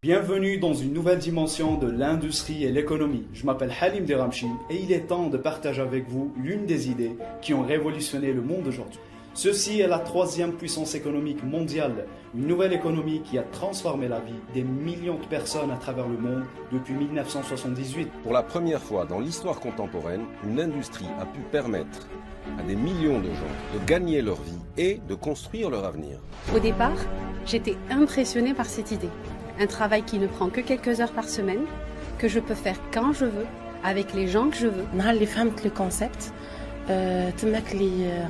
Bienvenue dans une nouvelle dimension de l'industrie et l'économie. Je m'appelle Halim Deramchi et il est temps de partager avec vous l'une des idées qui ont révolutionné le monde aujourd'hui. Ceci est la troisième puissance économique mondiale, une nouvelle économie qui a transformé la vie des millions de personnes à travers le monde depuis 1978. Pour la première fois dans l'histoire contemporaine, une industrie a pu permettre à des millions de gens de gagner leur vie et de construire leur avenir. Au départ, j'étais impressionnée par cette idée. Un travail qui ne prend que quelques heures par semaine, que je peux faire quand je veux, avec les gens que je veux. نهار اللي فهمت لو كونسيبت تماك اللي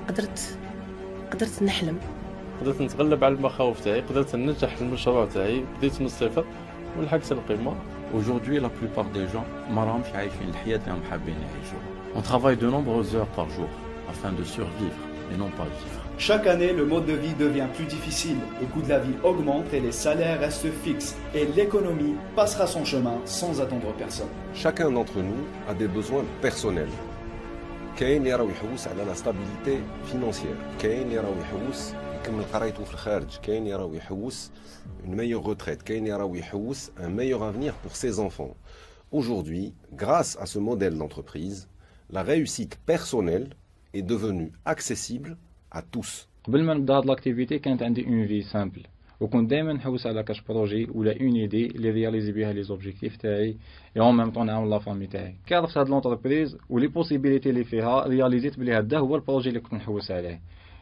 قدرت نحلم. قدرت نتغلب على المخاوف تاعي، قدرت ننجح المشروع تاعي، بديت من الصفر ولحقت القمة. Aujourd'hui, la plupart des gens ما راهمش عايشين الحياة اللي راهم حابين يعيشوها. On travaille de nombreuses heures par jour afin de survivre et non pas vivre. Chaque année, le mode de vie devient plus difficile, le coût de la vie augmente et les salaires restent fixes. Et l'économie passera son chemin sans attendre personne. Chacun d'entre nous a des besoins personnels. كاين اللي راهو يحوس على لا ستابيليتي فينانسيير، كاين اللي راهو يحوس يكمل قرايته في الخارج، كاين اللي راهو يحوس une meilleure retraite, كاين اللي راهو يحوس un meilleur avenir pour ses enfants. Aujourd'hui, grâce à ce modèle d'entreprise, la réussite personnelle est devenue accessible à tous. قبل ما نبدا هاد لاكتيفيتي كانت عندي اون في سامبل وكنت دائما نحوس على كاش بروجي ولا اون ايدي اللي رياليزي بها لي زوبجيكتيف تاعي اي اون ميم طون نعاون لا فامي تاعي كي عرفت هاد لونتربريز ولي بوسيبيليتي اللي فيها رياليزيت بلي هذا هو البروجي اللي كنت نحوس عليه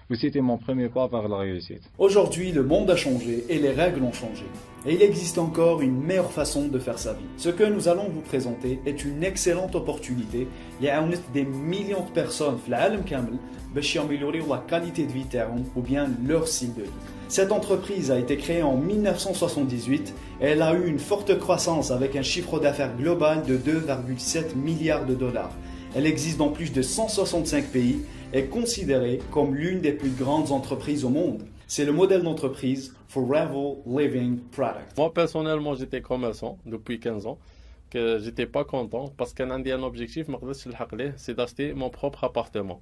و سيتي مون بروميير با vers la réussite. Aujourd'hui, le monde a changé et les règles ont changé. Et il existe encore une meilleure façon de faire sa vie. Ce que nous allons vous présenter est une excellente opportunité. Il y a des millions de personnes في العالم كامل باش ياميليوريو la qualité de vie تاعهم ou bien leur style de vie. Cette entreprise a été créée en 1978 et elle a eu une forte croissance avec un chiffre d'affaires global de 2,7 milliards de dollars. Elle existe dans plus de 165 pays et est considérée comme l'une des plus grandes entreprises au monde. C'est le modèle d'entreprise Forever Living Product. Moi personnellement j'étais commerçant depuis 15 ans, que j'étais pas content parce qu'un un objectif c'est d'acheter mon propre appartement.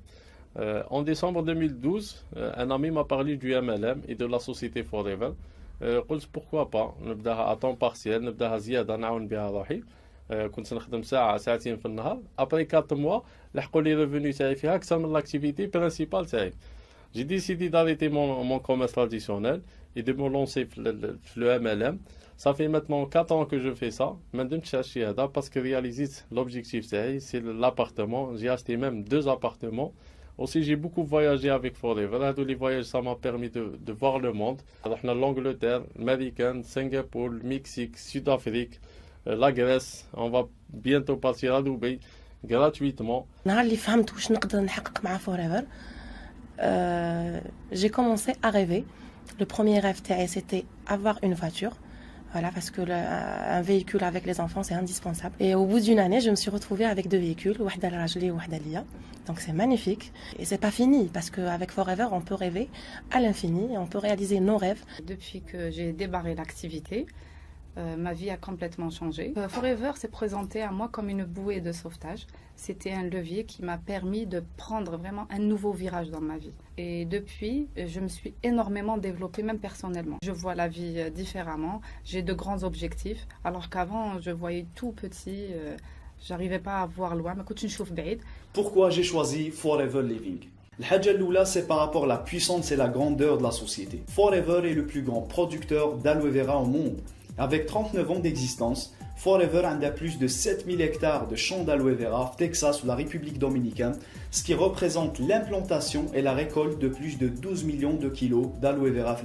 En décembre 2012, un ami m'a parlé du MLM et de la société Forever. قلت pourquoi pas نبداها à temps partiel نبداها زيادة نعاون بها روحي. كنت نخدم ساعة ساعتين في النهار. Après 4 mois لحقوا لي ريفوني تاعي فيها أكثر من l'activité principale تاعي. J'ai décidé d'arrêter mon commerce traditionnel et de me lancer le MLM. Ça fait maintenant 4 ans que je fais ça. ما ندمتش على الشيء هذا parce que réalisé l'objectif تاعي c'est l'appartement. J'ai acheté même 2 appartements. Aussi, j'ai beaucoup voyagé avec Forever. Les voyages, ça m'a permis de voir le monde. Alors, on a l'Angleterre, l'Amérique, Singapour, le Mexique, Sud-Afrique, la Grèce. On va bientôt partir à Dubaï gratuitement. نهار اللي فهمت واش نقدر نحقق مع فوريفر j'ai commencé à rêver. Le premier rêve تاعي c'était avoir une voiture. Voilà, parce que un véhicule avec les enfants, c'est indispensable. Et au bout d'une année, je me suis retrouvée avec 2 véhicules, وحدة لراجلي وحدة ليا. Donc c'est magnifique. Et c'est pas fini, parce qu'avec Forever, on peut rêver à l'infini, et on peut réaliser nos rêves. Depuis que j'ai démarré l'activité, ma vie a complètement changé. Forever s'est présenté à moi comme une bouée de sauvetage. C'était un levier qui m'a permis de prendre vraiment un nouveau virage dans ma vie. Et depuis, je me suis énormément développée, même personnellement. Je vois la vie différemment. J'ai de grands objectifs, alors qu'avant, je voyais tout petit. J'arrivais pas à voir loin. Pourquoi j'ai choisi Forever Living? الحاجة الأولى c'est par rapport à la puissance et la grandeur de la société. Forever est le plus grand producteur d'aloe vera au monde. Avec 39 ans d'existence, Forever a plus de 7000 hectares de champs d'aloe vera au Texas ou la République dominicaine, ce qui représente l'implantation et la récolte de plus de 12 millions de kilos d'aloe vera.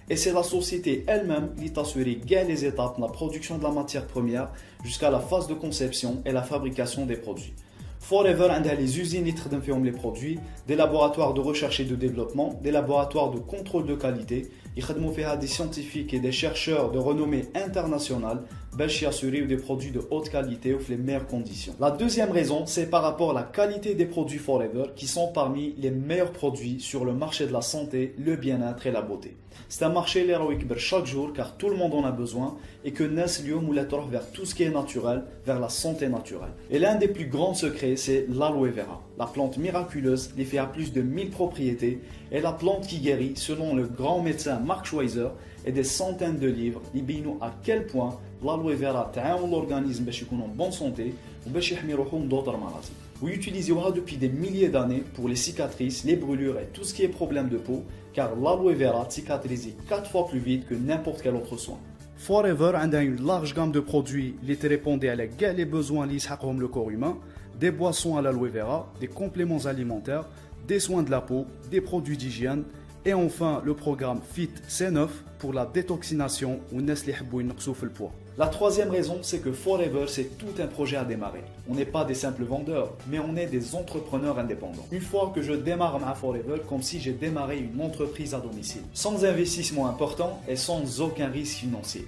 Et c'est la société elle-même qui assure les étapes de la production de la matière première jusqu'à la phase de conception et la fabrication des produits. Forever a les usines qui traitent les produits, des laboratoires de recherche et de développement, des laboratoires de contrôle de qualité. Ils traitent des scientifiques et des chercheurs de renommée internationale pour assurer des produits de haute qualité ou les meilleures conditions. La deuxième raison, c'est par rapport à la qualité des produits Forever qui sont parmi les meilleurs produits sur le marché de la santé, le bien-être et la beauté. C'est un marché qui chaque jour car tout le monde en a besoin et que Nas Lyoum vers tout ce qui est naturel, vers la santé naturelle. Et l'un des plus grands secrets, c'est l'aloe vera, la plante miraculeuse qui fait à plus de 1000 propriétés et la plante qui guérit, selon le grand médecin Mark Schweizer, et des centaines de livres qui بينوا à quel point l'aloe vera تعاون l'organisme باش يكون en bonne santé وباش يحمي روحهم d'autres maladies. Vous utilisez depuis des milliers d'années pour les cicatrices, les brûlures et tout ce qui est problème de peau, car l'aloe vera cicatrise 4 fois plus vite que n'importe quel autre soin. Forever a une large gamme de produits qui répondent à les besoins liés le corps humain, des boissons à l'aloe vera, des compléments alimentaires, des soins de la peau, des produits d'hygiène, et enfin le programme FIT C9 pour la détoxination ou le poids. La troisième raison, c'est que Forever, c'est tout un projet à démarrer. On n'est pas des simples vendeurs, mais on est des entrepreneurs indépendants. Une fois que je démarre ma Forever, comme si j'ai démarré une entreprise à domicile, sans investissement important et sans aucun risque financier.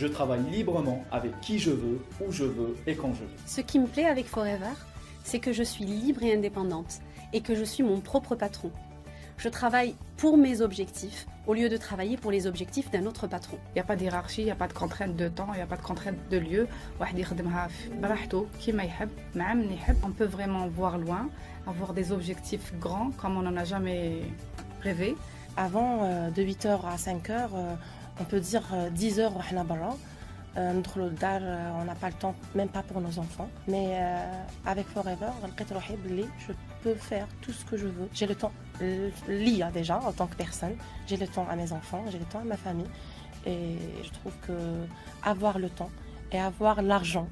Je travaille librement avec qui je veux, où je veux et quand je veux. Ce qui me plaît avec Forever, c'est que je suis libre et indépendante et que je suis mon propre patron. Je travaille pour mes objectifs au lieu de travailler pour les objectifs d'un autre patron. Il n'y a pas d'hierarchie, il n'y a pas de contrainte de temps, il n'y a pas de contrainte de lieu. On peut vraiment voir loin, avoir des objectifs grands comme on n'en a jamais rêvé. Avant, de 8h à 5h, on peut dire 10h, on n'a pas le temps, même pas pour nos enfants. Mais avec Forever, je peux faire tout ce que je veux. J'ai le temps l'IA déjà en tant que personne. J'ai le temps à mes enfants, j'ai le temps à ma famille. Et je trouve que avoir le temps et avoir l'argent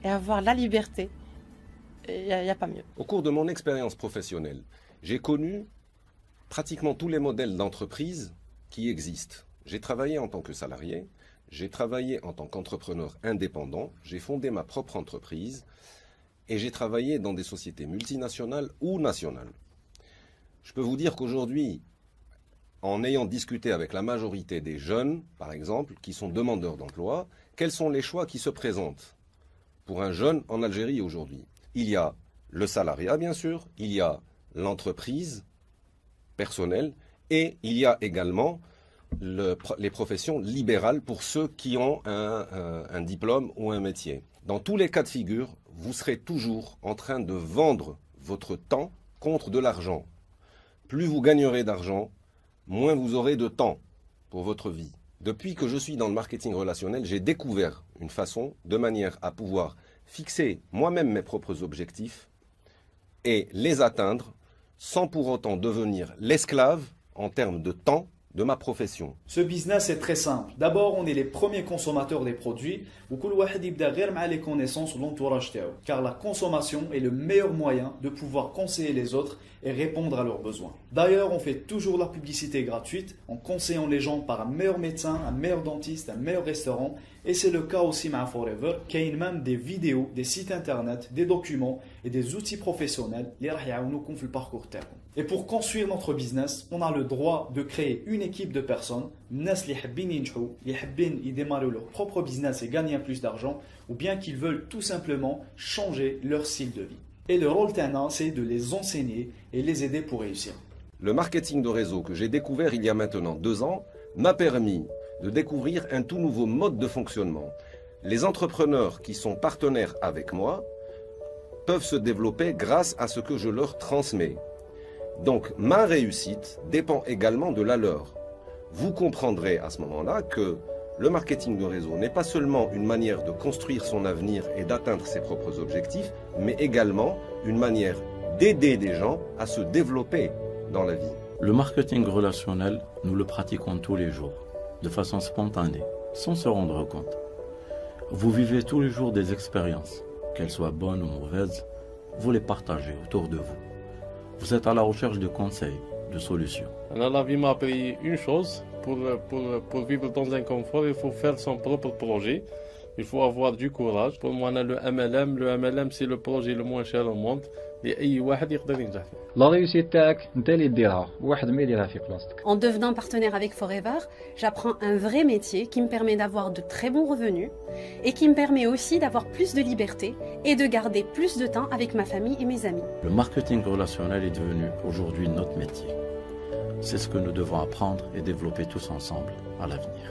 et avoir la liberté, il n'y a pas mieux. Au cours de mon expérience professionnelle, j'ai connu pratiquement tous les modèles d'entreprise qui existent. J'ai travaillé en tant que salarié, j'ai travaillé en tant qu'entrepreneur indépendant, j'ai fondé ma propre entreprise et j'ai travaillé dans des sociétés multinationales ou nationales. Je peux vous dire qu'aujourd'hui, en ayant discuté avec la majorité des jeunes, par exemple, qui sont demandeurs d'emploi, quels sont les choix qui se présentent pour un jeune en Algérie aujourd'hui? Il y a le salariat, bien sûr, il y a l'entreprise personnelle et il y a également les professions libérales pour ceux qui ont un diplôme ou un métier. Dans tous les cas de figure, vous serez toujours en train de vendre votre temps contre de l'argent. Plus vous gagnerez d'argent, moins vous aurez de temps pour votre vie. Depuis que je suis dans le marketing relationnel, j'ai découvert une façon, de manière à pouvoir fixer moi-même mes propres objectifs et les atteindre sans pour autant devenir l'esclave en termes de temps de ma profession. Ce business est très simple. D'abord, on est les premiers consommateurs des produits où كل واحد يبدا غير مع les connaissances ou l'entourage تاعو. Car la consommation est le meilleur moyen de pouvoir conseiller les autres et répondre à leurs besoins. D'ailleurs, on fait toujours la publicité gratuite en conseillant les gens par un meilleur médecin, un meilleur dentiste, un meilleur restaurant. Et c'est le cas aussi مع Forever, qui a même des vidéos, des sites internet, des documents et des outils professionnels qui راح يعاونوكم في البارcours تاعكم. Et pour construire notre business, on a le droit de créer une équipe de personnes, الناس اللي حابين ينجحوا, اللي حابين يديماريو leur propre business et gagner plus d'argent, ou bien qu'ils veulent tout simplement changer leur style de vie. Et le rôle تاعنا, c'est de les enseigner et les aider pour réussir. Le marketing de réseau que j'ai découvert il y a maintenant 2 ans m'a permis de découvrir un tout nouveau mode de fonctionnement. Les entrepreneurs qui sont partenaires avec moi peuvent se développer grâce à ce que je leur transmets. Donc ma réussite dépend également de la leur. Vous comprendrez à ce moment-là que le marketing de réseau n'est pas seulement une manière de construire son avenir et d'atteindre ses propres objectifs, mais également une manière d'aider des gens à se développer dans la vie. Le marketing relationnel, nous le pratiquons tous les jours, de façon spontanée, sans se rendre compte. Vous vivez tous les jours des expériences, qu'elles soient bonnes ou mauvaises, vous les partagez autour de vous. Vous êtes à la recherche de conseils, de solutions. La vie m'a appris une chose, pour vivre dans un confort, il faut faire son propre projet. Il faut avoir du courage. Pour moi, le MLM, c'est le projet le moins cher au monde. لأي واحد يقدر ينجح فيه. لا ريوسيت تاعك انت اللي ديرها واحد ما يديرها في بلاصتك. En devenant partenaire avec Forever, j'apprends un vrai métier qui me permet d'avoir de très bons revenus et qui me permet aussi d'avoir plus de liberté et de garder plus de temps avec ma famille et mes amis. Le marketing relationnel est devenu aujourd'hui notre métier. C'est ce que nous devons apprendre et développer tous ensemble à l'avenir.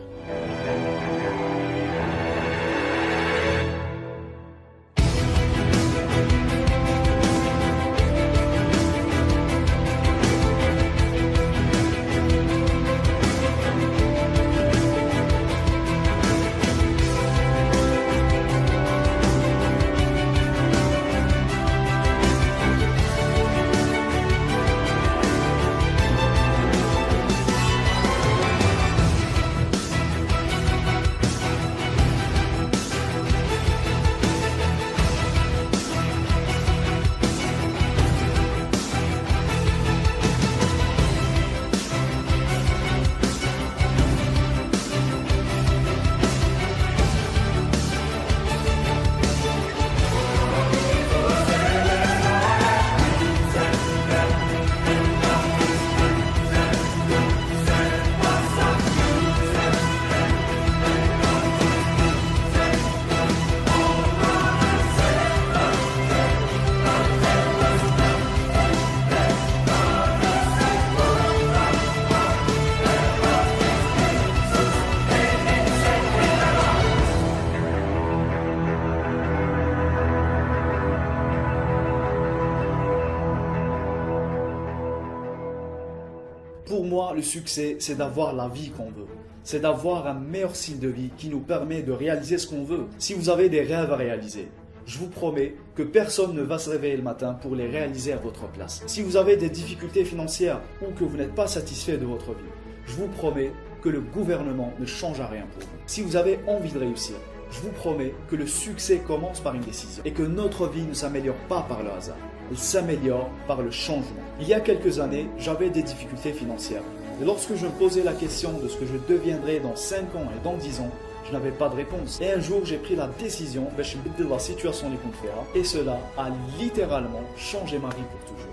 moi, le succès, c'est d'avoir la vie qu'on veut. C'est d'avoir un meilleur style de vie qui nous permet de réaliser ce qu'on veut. Si vous avez des rêves à réaliser, je vous promets que personne ne va se réveiller le matin pour les réaliser à votre place. Si vous avez des difficultés financières ou que vous n'êtes pas satisfait de votre vie, je vous promets que le gouvernement ne changera rien pour vous. Si vous avez envie de réussir, je vous promets que le succès commence par une décision et que notre vie ne s'améliore pas par le hasard. Elle s'améliore par le changement. Il y a quelques années, j'avais des difficultés financières. Et lorsque je me posais la question de ce que je deviendrais dans 5 ans et dans 10 ans, je n'avais pas de réponse. Et un jour, j'ai pris la décision de la situation des comptes et cela a littéralement changé ma vie pour toujours.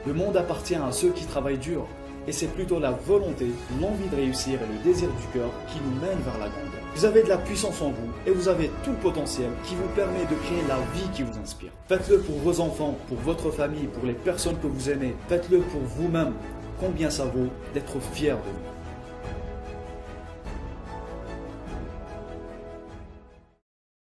Le monde appartient à ceux qui travaillent dur. Et c'est plutôt la volonté, l'envie de réussir et le désir du cœur qui nous mènent vers la grandeur. Vous avez de la puissance en vous et vous avez tout le potentiel qui vous permet de créer la vie qui vous inspire. Faites-le pour vos enfants, pour votre famille, pour les personnes que vous aimez. Faites-le pour vous-même. Combien ça vaut d'être fier de vous.